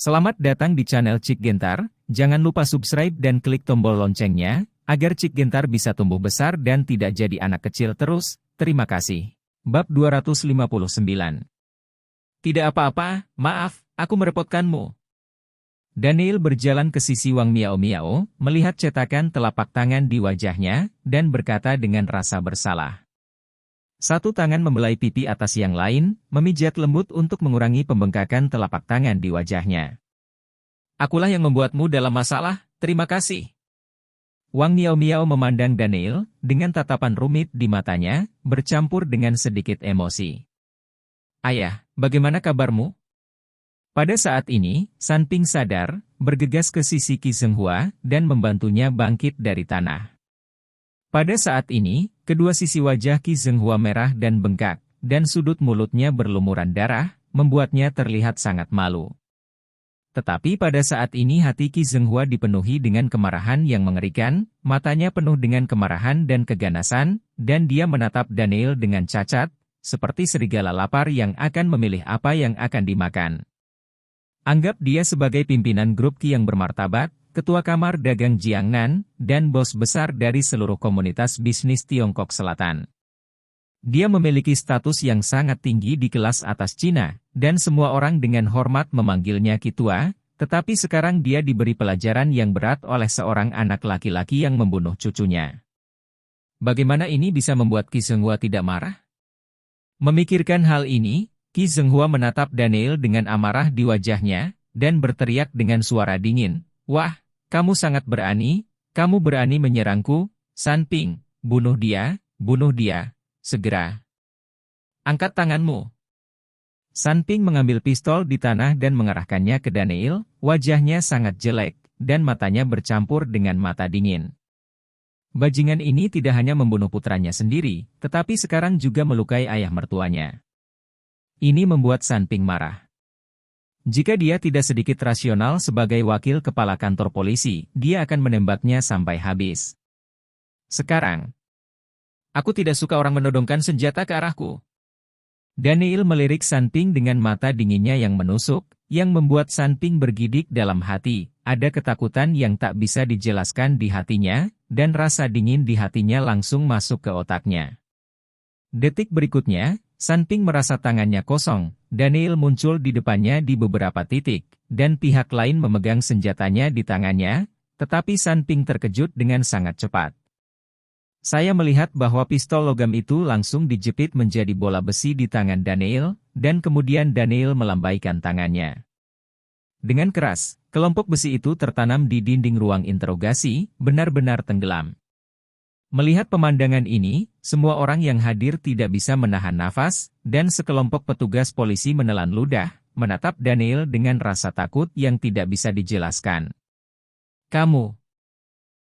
Selamat datang di channel Cik Gentar, jangan lupa subscribe dan klik tombol loncengnya, agar Cik Gentar bisa tumbuh besar dan tidak jadi anak kecil terus, terima kasih. Bab 259. Tidak apa-apa, maaf, aku merepotkanmu. Daniel berjalan ke sisi Wang Miao Miao, melihat cetakan telapak tangan di wajahnya, dan berkata dengan rasa bersalah. Satu tangan membelai pipi atas yang lain, memijat lembut untuk mengurangi pembengkakan telapak tangan di wajahnya. Akulah yang membuatmu dalam masalah, terima kasih. Wang Miao Miao memandang Daniel, dengan tatapan rumit di matanya, bercampur dengan sedikit emosi. Ayah, bagaimana kabarmu? Pada saat ini, San Ping sadar, bergegas ke sisi Qi Zhenghua, dan membantunya bangkit dari tanah. Pada saat ini, kedua sisi wajah Qi Zhenghua merah dan bengkak, dan sudut mulutnya berlumuran darah, membuatnya terlihat sangat malu. Tetapi pada saat ini hati Qi Zhenghua dipenuhi dengan kemarahan yang mengerikan, matanya penuh dengan kemarahan dan keganasan, dan dia menatap Daniel dengan cacat, seperti serigala lapar yang akan memilih apa yang akan dimakan. Anggap dia sebagai pimpinan grup Qi yang bermartabat, Ketua Kamar Dagang Jiangnan, dan bos besar dari seluruh komunitas bisnis Tiongkok Selatan. Dia memiliki status yang sangat tinggi di kelas atas Cina, dan semua orang dengan hormat memanggilnya Qi Tua, tetapi sekarang dia diberi pelajaran yang berat oleh seorang anak laki-laki yang membunuh cucunya. Bagaimana ini bisa membuat Qi Zhenghua tidak marah? Memikirkan hal ini, Qi Zhenghua menatap Daniel dengan amarah di wajahnya, dan berteriak dengan suara dingin. Wah, kamu sangat berani, kamu berani menyerangku, San Ping, bunuh dia, segera. Angkat tanganmu. San Ping mengambil pistol di tanah dan mengarahkannya ke Daniel, wajahnya sangat jelek, dan matanya bercampur dengan mata dingin. Bajingan ini tidak hanya membunuh putranya sendiri, tetapi sekarang juga melukai ayah mertuanya. Ini membuat San Ping marah. Jika dia tidak sedikit rasional sebagai wakil kepala kantor polisi, dia akan menembaknya sampai habis. Sekarang, aku tidak suka orang menodongkan senjata ke arahku. Daniel melirik San Ping dengan mata dinginnya yang menusuk, yang membuat San Ping bergidik dalam hati. Ada ketakutan yang tak bisa dijelaskan di hatinya, dan rasa dingin di hatinya langsung masuk ke otaknya. Detik berikutnya, San Ping merasa tangannya kosong. Daniel muncul di depannya di beberapa titik, dan pihak lain memegang senjatanya di tangannya, tetapi San Ping terkejut dengan sangat cepat. Saya melihat bahwa pistol logam itu langsung dijepit menjadi bola besi di tangan Daniel, dan kemudian Daniel melambaikan tangannya. Dengan keras, kelompok besi itu tertanam di dinding ruang interogasi, benar-benar tenggelam. Melihat pemandangan ini, semua orang yang hadir tidak bisa menahan nafas, dan sekelompok petugas polisi menelan ludah, menatap Daniel dengan rasa takut yang tidak bisa dijelaskan. Kamu.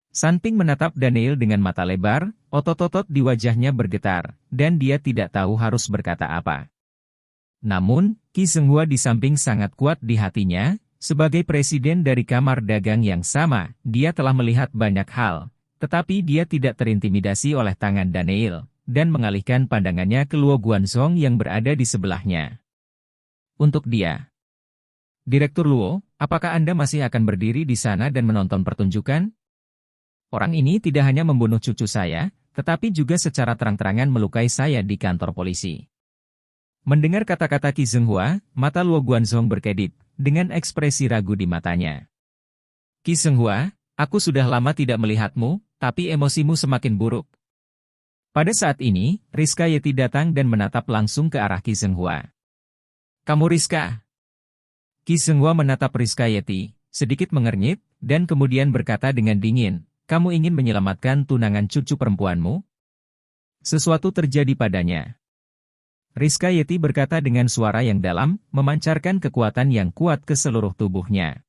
San Ping menatap Daniel dengan mata lebar, otot-otot di wajahnya bergetar, dan dia tidak tahu harus berkata apa. Namun, Qi Zhenghua di samping sangat kuat di hatinya, sebagai presiden dari kamar dagang yang sama, dia telah melihat banyak hal. Tetapi dia tidak terintimidasi oleh tangan Daniel, dan mengalihkan pandangannya ke Luo Guanzhong yang berada di sebelahnya. Untuk dia. Direktur Luo, apakah Anda masih akan berdiri di sana dan menonton pertunjukan? Orang ini tidak hanya membunuh cucu saya, tetapi juga secara terang-terangan melukai saya di kantor polisi. Mendengar kata-kata Qi Zhenghua, mata Luo Guanzhong berkedip, dengan ekspresi ragu di matanya. Qi Zhenghua, aku sudah lama tidak melihatmu, tapi emosimu semakin buruk. Pada saat ini, Rizka Yeti datang dan menatap langsung ke arah Qi Zhenghua. Kamu Rizka? Qi Zhenghua menatap Rizka Yeti, sedikit mengernyit, dan kemudian berkata dengan dingin, kamu ingin menyelamatkan tunangan cucu perempuanmu? Sesuatu terjadi padanya. Rizka Yeti berkata dengan suara yang dalam, memancarkan kekuatan yang kuat ke seluruh tubuhnya.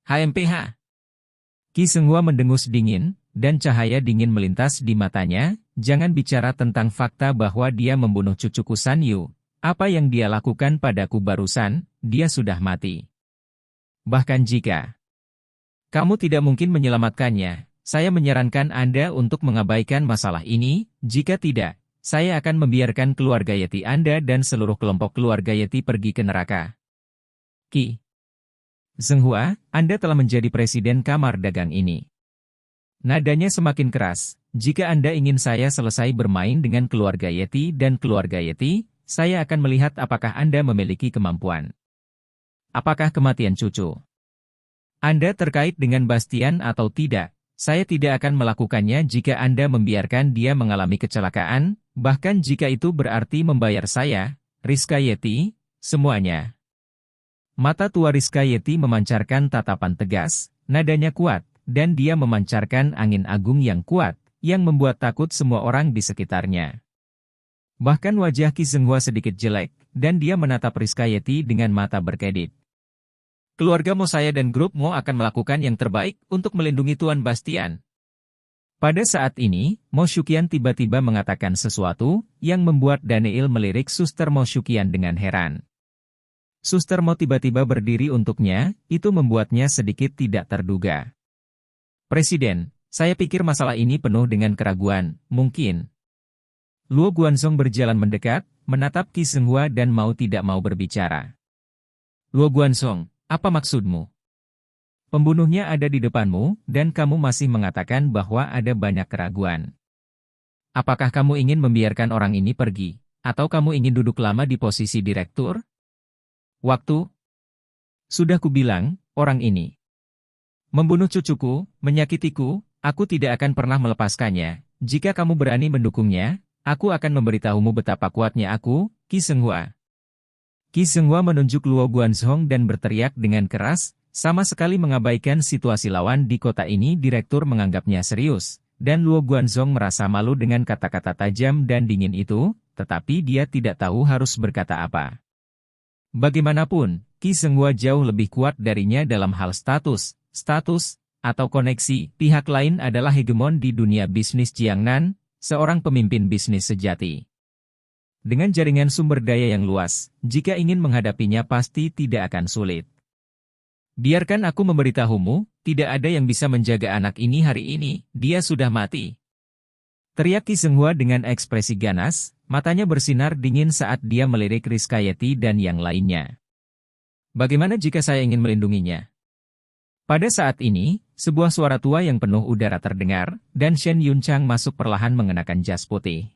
HMPH. Qi Zhenghua mendengus dingin, dan cahaya dingin melintas di matanya, jangan bicara tentang fakta bahwa dia membunuh cucuku San Yu. Apa yang dia lakukan padaku barusan, dia sudah mati. Bahkan jika kamu tidak mungkin menyelamatkannya, saya menyarankan Anda untuk mengabaikan masalah ini, jika tidak, saya akan membiarkan keluarga Yeti Anda dan seluruh kelompok keluarga Yeti pergi ke neraka. Qi Zheng Hua, Anda telah menjadi presiden kamar dagang ini. Nadanya semakin keras. Jika Anda ingin saya selesai bermain dengan keluarga Yeti dan keluarga Yeti, saya akan melihat apakah Anda memiliki kemampuan. Apakah kematian cucu Anda terkait dengan Bastian atau tidak? Saya tidak akan melakukannya jika Anda membiarkan dia mengalami kecelakaan, bahkan jika itu berarti membayar saya, Rizka Yeti, semuanya. Mata tua Rizka Yeti memancarkan tatapan tegas, nadanya kuat, dan dia memancarkan angin agung yang kuat, yang membuat takut semua orang di sekitarnya. Bahkan wajah Qi Zhenghua sedikit jelek, dan dia menatap Rizka Yeti dengan mata berkedip. Keluarga Mo saya dan grup Mo akan melakukan yang terbaik untuk melindungi Tuan Bastian. Pada saat ini, Mo Shuqian tiba-tiba mengatakan sesuatu, yang membuat Daniel melirik Suster Mo Shuqian dengan heran. Suster Mo tiba-tiba berdiri untuknya, itu membuatnya sedikit tidak terduga. Presiden, saya pikir masalah ini penuh dengan keraguan, mungkin. Luo Guanzhong berjalan mendekat, menatap Qi Zhenghua dan mau tidak mau berbicara. Luo Guanzhong, apa maksudmu? Pembunuhnya ada di depanmu, dan kamu masih mengatakan bahwa ada banyak keraguan. Apakah kamu ingin membiarkan orang ini pergi, atau kamu ingin duduk lama di posisi direktur? Waktu? Sudah kubilang, orang ini membunuh cucuku, menyakitiku, aku tidak akan pernah melepaskannya. Jika kamu berani mendukungnya, aku akan memberitahumu betapa kuatnya aku, Qi Zhenghua. Qi Zhenghua menunjuk Luo Guanzhong dan berteriak dengan keras, sama sekali mengabaikan situasi lawan di kota ini. Direktur menganggapnya serius, dan Luo Guanzhong merasa malu dengan kata-kata tajam dan dingin itu, tetapi dia tidak tahu harus berkata apa. Bagaimanapun, Qi Zhenghua jauh lebih kuat darinya dalam hal status, atau koneksi. Pihak lain adalah hegemon di dunia bisnis Jiangnan, seorang pemimpin bisnis sejati. Dengan jaringan sumber daya yang luas, jika ingin menghadapinya pasti tidak akan sulit. Biarkan aku memberitahumu, tidak ada yang bisa menjaga anak ini hari ini, dia sudah mati. Teriak Qi Zhenghua dengan ekspresi ganas, matanya bersinar dingin saat dia melirik Rizka Yeti dan yang lainnya. Bagaimana jika saya ingin melindunginya? Pada saat ini, sebuah suara tua yang penuh udara terdengar, dan Shen Yunchang masuk perlahan mengenakan jas putih.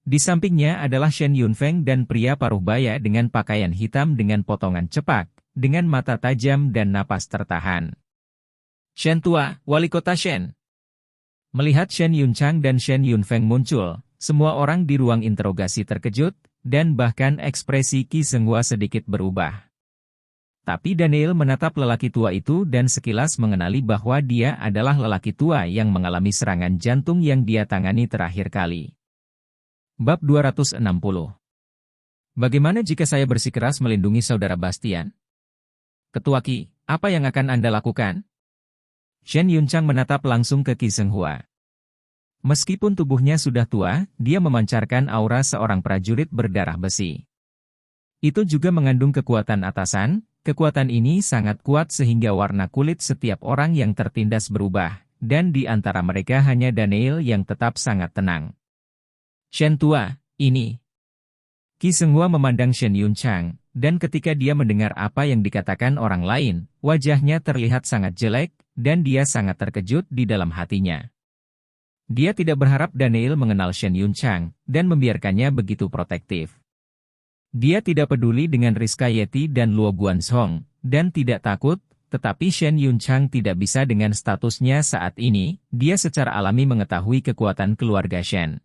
Di sampingnya adalah Shen Yunfeng dan pria paruh baya dengan pakaian hitam dengan potongan cepak, dengan mata tajam dan napas tertahan. Shen tua, wali kota Shen. Melihat Shen Yunchang dan Shen Yunfeng muncul, semua orang di ruang interogasi terkejut, dan bahkan ekspresi Qi Zhenghua sedikit berubah. Tapi Daniel menatap lelaki tua itu dan sekilas mengenali bahwa dia adalah lelaki tua yang mengalami serangan jantung yang dia tangani terakhir kali. Bab 260. Bagaimana jika saya bersikeras melindungi saudara Bastian? Ketua Qi, apa yang akan Anda lakukan? Shen Yunchang menatap langsung ke Qi Zhenghua. Meskipun tubuhnya sudah tua, dia memancarkan aura seorang prajurit berdarah besi. Itu juga mengandung kekuatan atasan, kekuatan ini sangat kuat sehingga warna kulit setiap orang yang tertindas berubah, dan di antara mereka hanya Daniel yang tetap sangat tenang. Shen tua, ini. Qi Zhenghua memandang Shen Yunchang, dan ketika dia mendengar apa yang dikatakan orang lain, wajahnya terlihat sangat jelek, dan dia sangat terkejut di dalam hatinya. Dia tidak berharap Daniel mengenal Shen Yunchang, dan membiarkannya begitu protektif. Dia tidak peduli dengan Rizka Yeti dan Luo Guanzhong, dan tidak takut, tetapi Shen Yunchang tidak bisa dengan statusnya saat ini, dia secara alami mengetahui kekuatan keluarga Shen.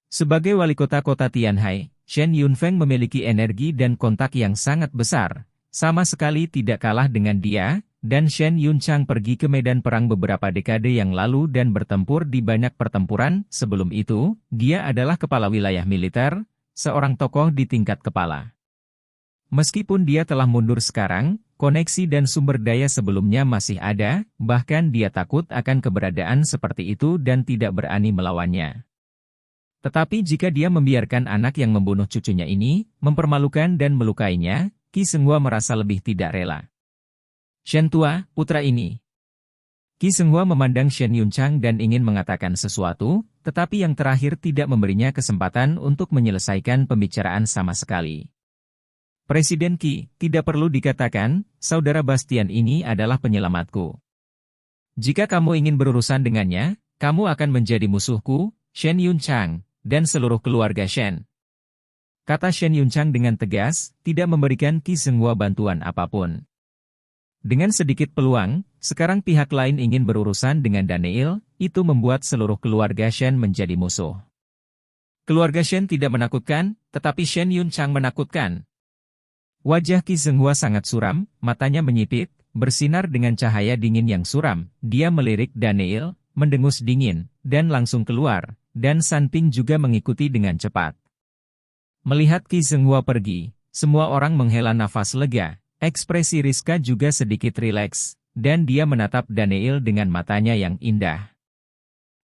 Sebagai wali kota Tianhai, Shen Yunfeng memiliki energi dan kontak yang sangat besar, sama sekali tidak kalah dengan dia, dan Shen Yunchang pergi ke medan perang beberapa dekade yang lalu dan bertempur di banyak pertempuran. Sebelum itu, dia adalah kepala wilayah militer, seorang tokoh di tingkat kepala. Meskipun dia telah mundur sekarang, koneksi dan sumber daya sebelumnya masih ada, bahkan dia takut akan keberadaan seperti itu dan tidak berani melawannya. Tetapi jika dia membiarkan anak yang membunuh cucunya ini, mempermalukan dan melukainya, Qi Zhenghua merasa lebih tidak rela. Shen tua, putra ini. Qi Zhenghua memandang Shen Yunchang dan ingin mengatakan sesuatu, tetapi yang terakhir tidak memberinya kesempatan untuk menyelesaikan pembicaraan sama sekali. Presiden Qi, tidak perlu dikatakan, saudara Bastian ini adalah penyelamatku. Jika kamu ingin berurusan dengannya, kamu akan menjadi musuhku, Shen Yunchang, dan seluruh keluarga Shen. Kata Shen Yunchang dengan tegas, tidak memberikan Qi Zhenghua bantuan apapun. Dengan sedikit peluang, sekarang pihak lain ingin berurusan dengan Daniel, itu membuat seluruh keluarga Shen menjadi musuh. Keluarga Shen tidak menakutkan, tetapi Shen Yunchang menakutkan. Wajah Qi Zhenghua sangat suram, matanya menyipit, bersinar dengan cahaya dingin yang suram. Dia melirik Daniel, mendengus dingin, dan langsung keluar, dan San Ping juga mengikuti dengan cepat. Melihat Qi Zhenghua pergi, semua orang menghela nafas lega, ekspresi Rizka juga sedikit rileks, dan dia menatap Daniel dengan matanya yang indah.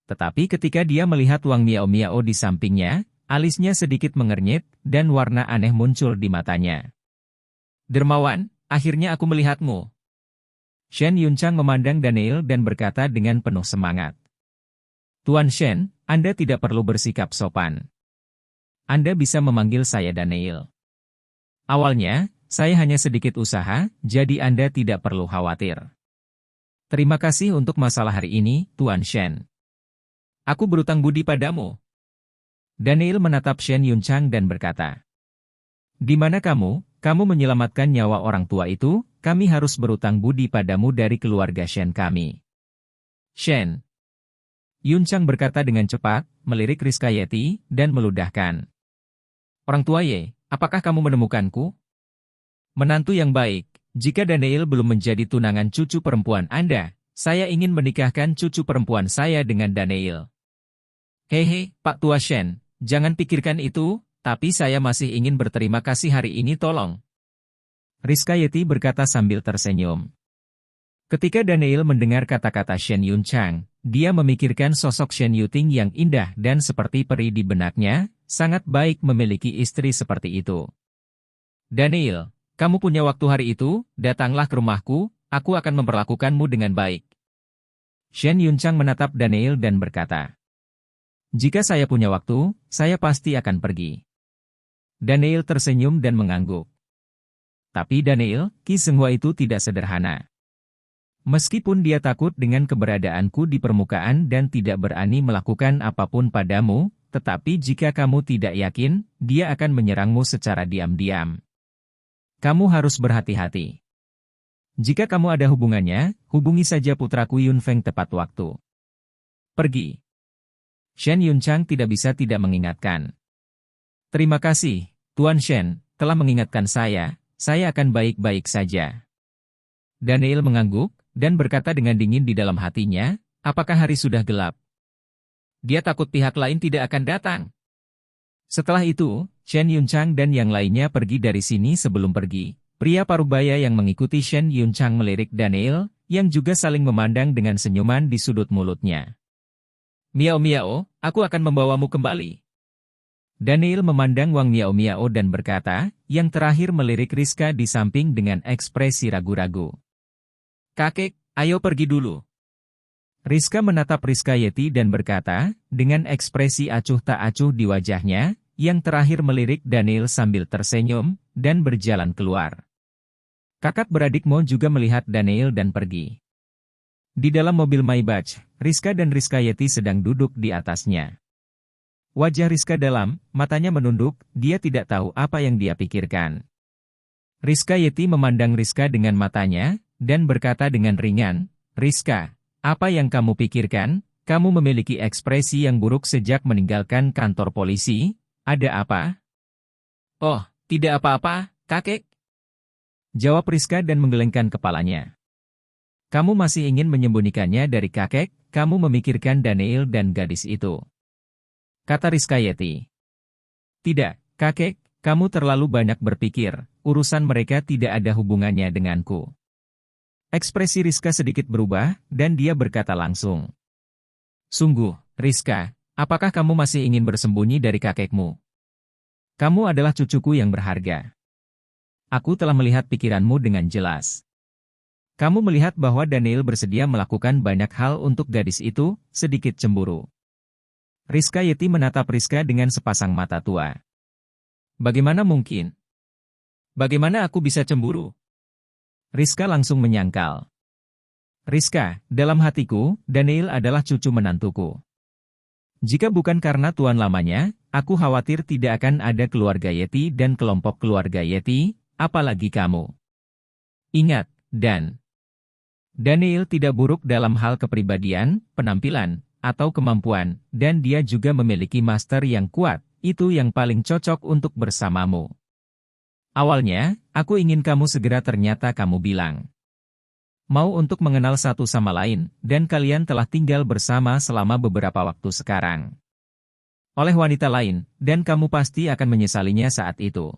Tetapi ketika dia melihat Wang Miao Miao di sampingnya, alisnya sedikit mengernyit, dan warna aneh muncul di matanya. Dermawan, akhirnya aku melihatmu. Shen Yunchang memandang Daniel dan berkata dengan penuh semangat. Tuan Shen, Anda tidak perlu bersikap sopan. Anda bisa memanggil saya Daniel. Awalnya, saya hanya sedikit usaha, jadi Anda tidak perlu khawatir. Terima kasih untuk masalah hari ini, Tuan Shen. Aku berutang budi padamu. Daniel menatap Shen Yunchang dan berkata, di mana kamu? Kamu menyelamatkan nyawa orang tua itu, kami harus berutang budi padamu dari keluarga Shen kami. Shen. Yunchang berkata dengan cepat, melirik Rizka Yeti, dan meludahkan. Orang tua Ye, apakah kamu menemukanku? Menantu yang baik, jika Daniel belum menjadi tunangan cucu perempuan Anda, saya ingin menikahkan cucu perempuan saya dengan Daniel. Hehe, Pak Tua Shen, jangan pikirkan itu. Tapi saya masih ingin berterima kasih hari ini tolong. Rizka Yeti berkata sambil tersenyum. Ketika Daniel mendengar kata-kata Shen Yunchang, dia memikirkan sosok Shen Yuting yang indah dan seperti peri di benaknya, sangat baik memiliki istri seperti itu. Daniel, kamu punya waktu hari itu, datanglah ke rumahku, aku akan memperlakukanmu dengan baik. Shen Yunchang menatap Daniel dan berkata, jika saya punya waktu, saya pasti akan pergi. Daniel tersenyum dan mengangguk. Tapi Daniel, Qi Zhenghua itu tidak sederhana. Meskipun dia takut dengan keberadaanku di permukaan dan tidak berani melakukan apapun padamu, tetapi jika kamu tidak yakin, dia akan menyerangmu secara diam-diam. Kamu harus berhati-hati. Jika kamu ada hubungannya, hubungi saja putraku Yun Feng tepat waktu. Pergi. Shen Yunchang tidak bisa tidak mengingatkan. Terima kasih. Tuan Shen, telah mengingatkan saya akan baik-baik saja. Daniel mengangguk, dan berkata dengan dingin di dalam hatinya, apakah hari sudah gelap? Dia takut pihak lain tidak akan datang. Setelah itu, Shen Yunchang dan yang lainnya pergi dari sini sebelum pergi. Pria parubaya yang mengikuti Shen Yunchang melirik Daniel, yang juga saling memandang dengan senyuman di sudut mulutnya. Miao Miao, aku akan membawamu kembali. Daniel memandang Wang Miao Miao dan berkata, yang terakhir melirik Rizka di samping dengan ekspresi ragu-ragu. Kakek, ayo pergi dulu. Rizka menatap Rizka Yeti dan berkata, dengan ekspresi acuh tak acuh di wajahnya, yang terakhir melirik Daniel sambil tersenyum, dan berjalan keluar. Kakak beradik Mo juga melihat Daniel dan pergi. Di dalam mobil Maybach, Rizka dan Rizka Yeti sedang duduk di atasnya. Wajah Rizka dalam, matanya menunduk, dia tidak tahu apa yang dia pikirkan. Rizka Yeti memandang Rizka dengan matanya, dan berkata dengan ringan, Rizka, apa yang kamu pikirkan? Kamu memiliki ekspresi yang buruk sejak meninggalkan kantor polisi, ada apa? Oh, tidak apa-apa, kakek. Jawab Rizka dan menggelengkan kepalanya. Kamu masih ingin menyembunyikannya dari kakek, kamu memikirkan Daniel dan gadis itu. Kata Rizka Yeti. Tidak, kakek, kamu terlalu banyak berpikir, urusan mereka tidak ada hubungannya denganku. Ekspresi Rizka sedikit berubah, dan dia berkata langsung. Sungguh, Rizka, apakah kamu masih ingin bersembunyi dari kakekmu? Kamu adalah cucuku yang berharga. Aku telah melihat pikiranmu dengan jelas. Kamu melihat bahwa Daniel bersedia melakukan banyak hal untuk gadis itu, sedikit cemburu. Rizka Yeti menatap Rizka dengan sepasang mata tua. Bagaimana mungkin? Bagaimana aku bisa cemburu? Rizka langsung menyangkal. Rizka, dalam hatiku, Daniel adalah cucu menantuku. Jika bukan karena tuan lamanya, aku khawatir tidak akan ada keluarga Yeti dan kelompok keluarga Yeti, apalagi kamu. Ingat, Daniel tidak buruk dalam hal kepribadian, penampilan, atau kemampuan, dan dia juga memiliki master yang kuat, itu yang paling cocok untuk bersamamu. Awalnya, aku ingin kamu segera ternyata kamu bilang. Mau untuk mengenal satu sama lain, dan kalian telah tinggal bersama selama beberapa waktu sekarang. Oleh wanita lain, dan kamu pasti akan menyesalinya saat itu.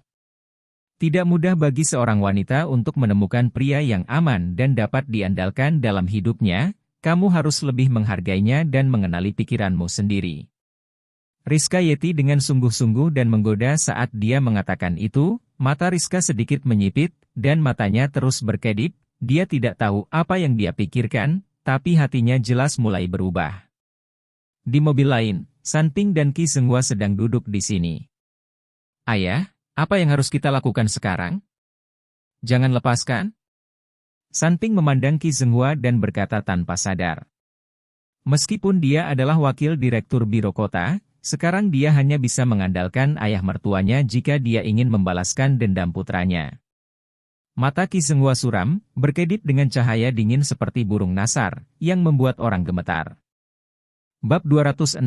Tidak mudah bagi seorang wanita untuk menemukan pria yang aman dan dapat diandalkan dalam hidupnya, kamu harus lebih menghargainya dan mengenali pikiranmu sendiri. Rizka Yeti dengan sungguh-sungguh dan menggoda saat dia mengatakan itu, mata Rizka sedikit menyipit, dan matanya terus berkedip, dia tidak tahu apa yang dia pikirkan, tapi hatinya jelas mulai berubah. Di mobil lain, Sanping dan Ki Senghua sedang duduk di sini. Ayah, apa yang harus kita lakukan sekarang? Jangan lepaskan. Sanping memandang Ki Senghua dan berkata tanpa sadar. Meskipun dia adalah wakil direktur biro kota, sekarang dia hanya bisa mengandalkan ayah mertuanya jika dia ingin membalaskan dendam putranya. Mata Ki Senghua suram, berkedip dengan cahaya dingin seperti burung nasar, yang membuat orang gemetar. Bab 261.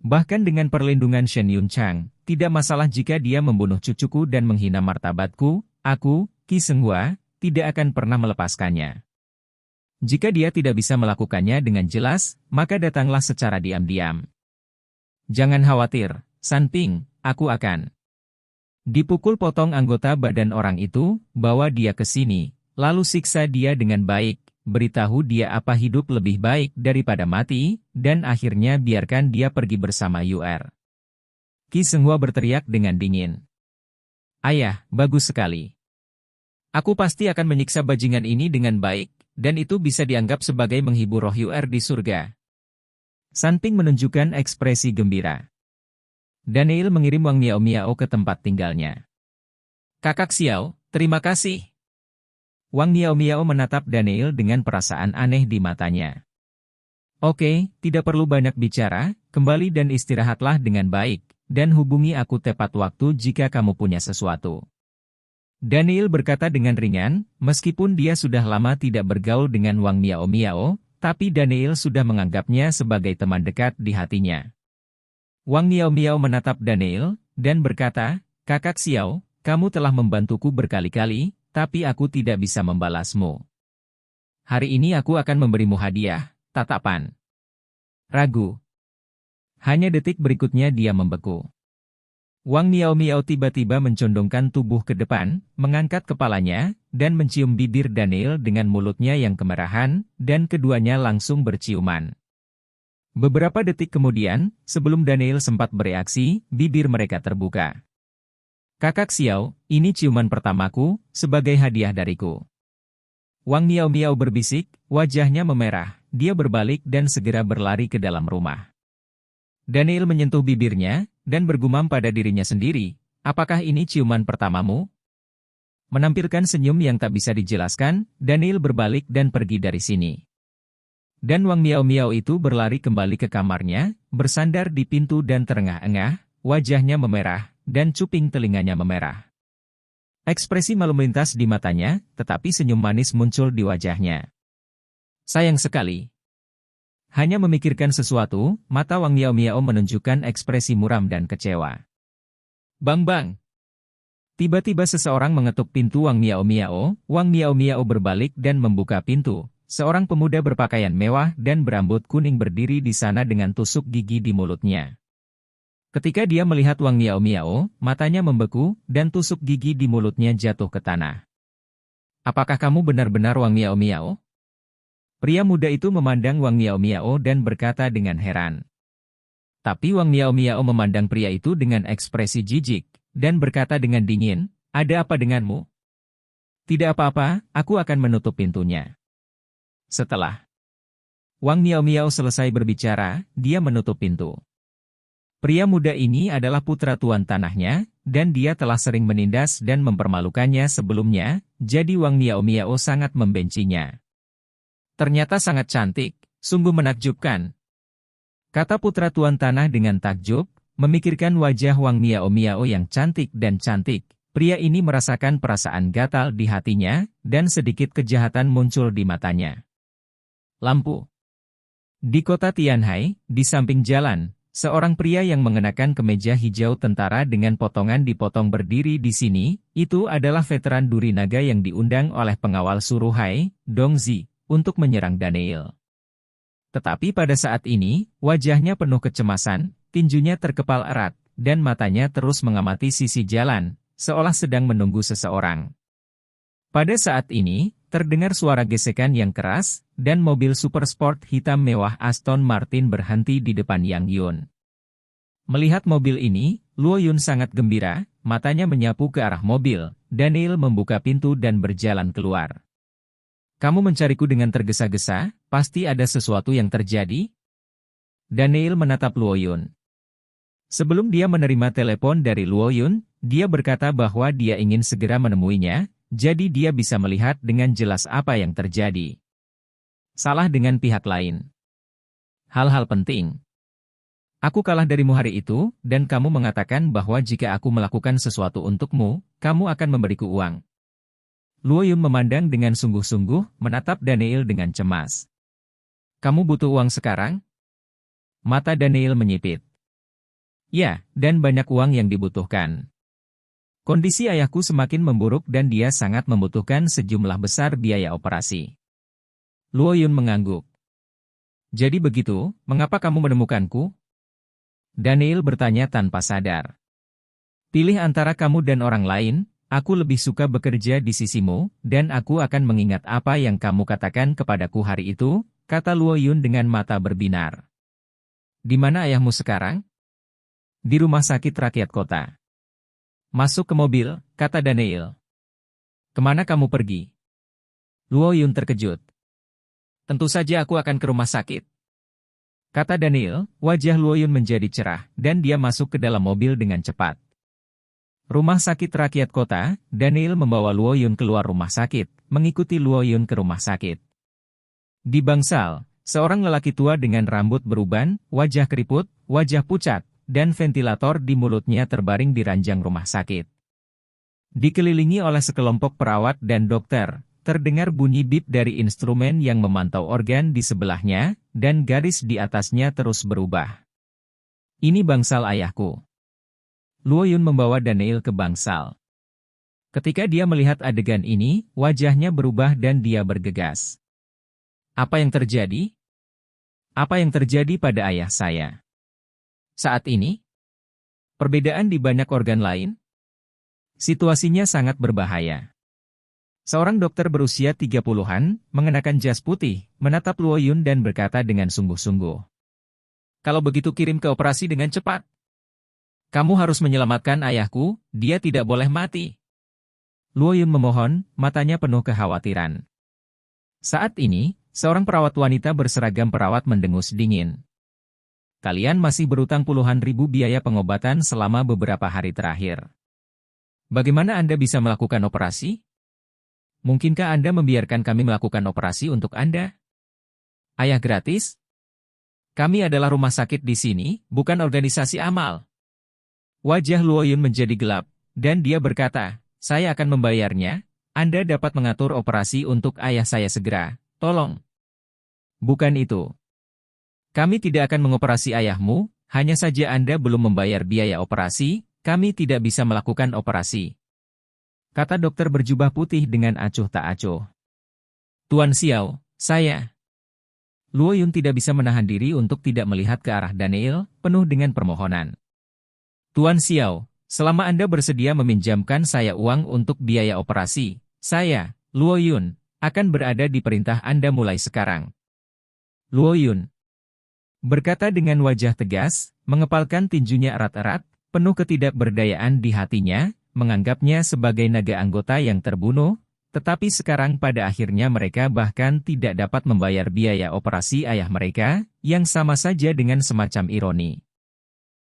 Bahkan dengan perlindungan Shen Yunchang, tidak masalah jika dia membunuh cucuku dan menghina martabatku, aku, Ki Senghua, tidak akan pernah melepaskannya. Jika dia tidak bisa melakukannya dengan jelas, maka datanglah secara diam-diam. Jangan khawatir, Sanping, aku akan. Dipukul potong anggota badan orang itu, bawa dia ke sini, lalu siksa dia dengan baik, beritahu dia apa hidup lebih baik daripada mati, dan akhirnya biarkan dia pergi bersama UR. Ki Senghua berteriak dengan dingin. Ayah, bagus sekali. Aku pasti akan menyiksa bajingan ini dengan baik, dan itu bisa dianggap sebagai menghibur roh UR di surga. Sanping menunjukkan ekspresi gembira. Daniel mengirim Wang Miao Miao ke tempat tinggalnya. Kakak Xiao, terima kasih. Wang Miao Miao menatap Daniel dengan perasaan aneh di matanya. Oke, tidak perlu banyak bicara, kembali dan istirahatlah dengan baik, dan hubungi aku tepat waktu jika kamu punya sesuatu. Daniel berkata dengan ringan, meskipun dia sudah lama tidak bergaul dengan Wang Miao Miao, tapi Daniel sudah menganggapnya sebagai teman dekat di hatinya. Wang Miao Miao menatap Daniel, dan berkata, Kakak Xiao, kamu telah membantuku berkali-kali, tapi aku tidak bisa membalasmu. Hari ini aku akan memberimu hadiah, tatapan. Ragu. Hanya detik berikutnya dia membeku. Wang Miao Miao tiba-tiba mencondongkan tubuh ke depan, mengangkat kepalanya, dan mencium bibir Daniel dengan mulutnya yang kemerahan, dan keduanya langsung berciuman. Beberapa detik kemudian, sebelum Daniel sempat bereaksi, bibir mereka terbuka. Kakak Xiao, ini ciuman pertamaku, sebagai hadiah dariku. Wang Miao Miao berbisik, wajahnya memerah, dia berbalik dan segera berlari ke dalam rumah. Daniel menyentuh bibirnya, dan bergumam pada dirinya sendiri, apakah ini ciuman pertamamu? Menampilkan senyum yang tak bisa dijelaskan, Daniel berbalik dan pergi dari sini. Dan Wang Miao Miao itu berlari kembali ke kamarnya, bersandar di pintu dan terengah-engah, wajahnya memerah, dan cuping telinganya memerah. Ekspresi malu melintas di matanya, tetapi senyum manis muncul di wajahnya. Sayang sekali. Hanya memikirkan sesuatu, mata Wang Miao Miao menunjukkan ekspresi muram dan kecewa. Bang bang. Tiba-tiba seseorang mengetuk pintu Wang Miao Miao, Wang Miao Miao berbalik dan membuka pintu. Seorang pemuda berpakaian mewah dan berambut kuning berdiri di sana dengan tusuk gigi di mulutnya. Ketika dia melihat Wang Miao Miao, matanya membeku, dan tusuk gigi di mulutnya jatuh ke tanah. Apakah kamu benar-benar Wang Miao Miao? Pria muda itu memandang Wang Miao Miao dan berkata dengan heran. Tapi Wang Miao Miao memandang pria itu dengan ekspresi jijik, dan berkata dengan dingin, ada apa denganmu? Tidak apa-apa, aku akan menutup pintunya. Setelah Wang Miao Miao selesai berbicara, dia menutup pintu. Pria muda ini adalah putra tuan tanahnya, dan dia telah sering menindas dan mempermalukannya sebelumnya, jadi Wang Miao sangat membencinya. Ternyata sangat cantik, sungguh menakjubkan, kata putra Tuan Tanah dengan takjub, memikirkan wajah Wang Miao yang cantik dan cantik. Pria ini merasakan perasaan gatal di hatinya, dan sedikit kejahatan muncul di matanya. Lampu. Di kota Tianhai, di samping jalan, seorang pria yang mengenakan kemeja hijau tentara dengan potongan dipotong berdiri di sini. Itu adalah veteran duri naga yang diundang oleh pengawal Suruhai, Dong Zi, untuk menyerang Daniel. Tetapi pada saat ini, wajahnya penuh kecemasan, tinjunya terkepal erat, dan matanya terus mengamati sisi jalan, seolah sedang menunggu seseorang. Pada saat ini, terdengar suara gesekan yang keras, dan mobil super sport hitam mewah Aston Martin berhenti di depan Yang Yun. Melihat mobil ini, Luo Yun sangat gembira, matanya menyapu ke arah mobil. Daniel membuka pintu dan berjalan keluar. Kamu mencariku dengan tergesa-gesa, pasti ada sesuatu yang terjadi? Daniel menatap Luo Yun. Sebelum dia menerima telepon dari Luo Yun, dia berkata bahwa dia ingin segera menemuinya, jadi dia bisa melihat dengan jelas apa yang terjadi. Salah dengan pihak lain. Hal-hal penting. Aku kalah darimu hari itu, dan kamu mengatakan bahwa jika aku melakukan sesuatu untukmu, kamu akan memberiku uang. Luo Yun memandang dengan sungguh-sungguh, menatap Daniel dengan cemas. Kamu butuh uang sekarang? Mata Daniel menyipit. Ya, dan banyak uang yang dibutuhkan. Kondisi ayahku semakin memburuk dan dia sangat membutuhkan sejumlah besar biaya operasi. Luo Yun mengangguk. Jadi begitu, mengapa kamu menemukanku? Daniel bertanya tanpa sadar. Pilih antara kamu dan orang lain. Aku lebih suka bekerja di sisimu, dan aku akan mengingat apa yang kamu katakan kepadaku hari itu, kata Luo Yun dengan mata berbinar. Di mana ayahmu sekarang? Di rumah sakit rakyat kota. Masuk ke mobil, kata Daniel. Kemana kamu pergi? Luo Yun terkejut. Tentu saja aku akan ke rumah sakit. Kata Daniel, wajah Luo Yun menjadi cerah, dan dia masuk ke dalam mobil dengan cepat. Rumah sakit rakyat kota, Daniel membawa Luo Yun keluar rumah sakit, mengikuti Luo Yun ke rumah sakit. Di bangsal, seorang lelaki tua dengan rambut beruban, wajah keriput, wajah pucat, dan ventilator di mulutnya terbaring di ranjang rumah sakit. Dikelilingi oleh sekelompok perawat dan dokter, terdengar bunyi bip dari instrumen yang memantau organ di sebelahnya, dan garis di atasnya terus berubah. Ini bangsal ayahku. Luo Yun membawa Daniel ke bangsal. Ketika dia melihat adegan ini, wajahnya berubah dan dia bergegas. Apa yang terjadi? Apa yang terjadi pada ayah saya? Saat ini? Perbedaan di banyak organ lain? Situasinya sangat berbahaya. Seorang dokter berusia 30-an, mengenakan jas putih, menatap Luo Yun dan berkata dengan sungguh-sungguh. Kalau begitu kirim ke operasi dengan cepat. Kamu harus menyelamatkan ayahku, dia tidak boleh mati. Luo Yun memohon, matanya penuh kekhawatiran. Saat ini, seorang perawat wanita berseragam perawat mendengus dingin. Kalian masih berutang puluhan ribu biaya pengobatan selama beberapa hari terakhir. Bagaimana Anda bisa melakukan operasi? Mungkinkah Anda membiarkan kami melakukan operasi untuk Anda? Ayah gratis? Kami adalah rumah sakit di sini, bukan organisasi amal. Wajah Luo Yun menjadi gelap, dan dia berkata, saya akan membayarnya, Anda dapat mengatur operasi untuk ayah saya segera, tolong. Bukan itu. Kami tidak akan mengoperasi ayahmu, hanya saja Anda belum membayar biaya operasi, kami tidak bisa melakukan operasi. Kata dokter berjubah putih dengan acuh tak acuh. Tuan Xiao, saya. Luo Yun tidak bisa menahan diri untuk tidak melihat ke arah Daniel, penuh dengan permohonan. Tuan Xiao, selama Anda bersedia meminjamkan saya uang untuk biaya operasi, saya, Luo Yun, akan berada di perintah Anda mulai sekarang. Luo Yun berkata dengan wajah tegas, mengepalkan tinjunya erat-erat, penuh ketidakberdayaan di hatinya, menganggapnya sebagai naga anggota yang terbunuh, tetapi sekarang pada akhirnya mereka bahkan tidak dapat membayar biaya operasi ayah mereka, yang sama saja dengan semacam ironi.